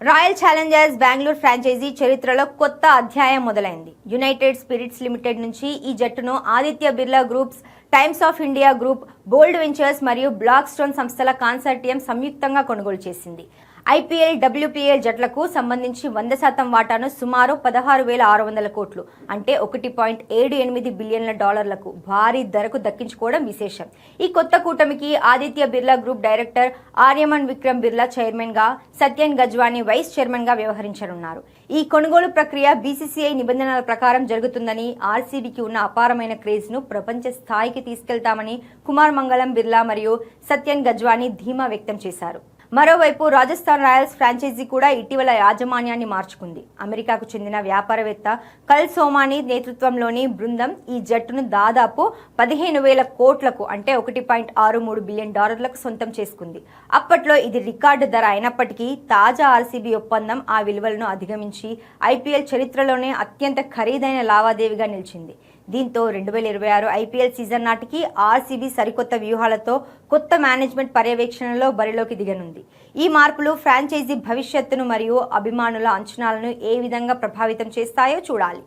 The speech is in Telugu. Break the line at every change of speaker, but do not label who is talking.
రాయల్ ఛాలెంజర్స్ బెంగళూరు ఫ్రాంచైజీ చరిత్రలో కొత్త అధ్యాయం మొదలైంది. యునైటెడ్ స్పిరిట్స్ లిమిటెడ్ నుంచి ఈ జట్టును Aditya Birla groups, times of India group, bold ventures మరియు బ్లాక్ స్టోన్ సంస్థల కాన్సార్టియం సంయుక్తంగా కొనుగోలు చేసింది. ఐపీఎల్, డబ్ల్యూపీఎల్ జట్లకు సంబంధించి 100% వాటాను సుమారు 16,600 కోట్లు అంటే $1.78 బిలియన్ల భారీ ధరకు దక్కించుకోవడం విశేషం. ఈ కొత్త కూటమికి Aditya Birla group director Aryaman Vikram Birla chairman గా, సత్యన్ గజ్వానీ వైస్ చైర్మన్ గా వ్యవహరించనున్నారు. ఈ కొనుగోలు ప్రక్రియ బీసీసీఐ నిబంధనల ప్రకారం జరుగుతుందని, ఆర్సీబీకి ఉన్న అపారమైన క్రేజ్ ను ప్రపంచ స్థాయికి తీసుకెళ్తామని కుమార్ మంగళం బిర్లా మరియు సత్యన్ గజ్వానీ ధీమా వ్యక్తం చేశారు. మరోవైపు రాజస్థాన్ రాయల్స్ ఫ్రాంచైజీ కూడా ఇటీవల యాజమాన్యాన్ని మార్చుకుంది. అమెరికాకు చెందిన వ్యాపారవేత్త కల్ సోమానీ నేతృత్వంలోని బృందం ఈ జట్టును దాదాపు 15,000 కోట్లకు అంటే $1.63 బిలియన్ సొంతం చేసుకుంది. అప్పట్లో ఇది రికార్డు ధర అయినప్పటికీ తాజా ఆర్సీబీ ఒప్పందం ఆ విలువలను అధిగమించి ఐపీఎల్ చరిత్రలోనే అత్యంత ఖరీదైన లావాదేవీగా నిలిచింది. దీంతో 2026 ఐపీఎల్ సీజన్ నాటికి ఆర్సీబీ సరికొత్త వ్యూహాలతో కొత్త మేనేజ్మెంట్ పర్యవేక్షణలో బరిలోకి దిగనుంది. ఈ మార్పులు ఫ్రాంచైజీ భవిష్యత్తును మరియు అభిమానుల అంచనాలను ఏ విధంగా ప్రభావితం చేస్తాయో చూడాలి.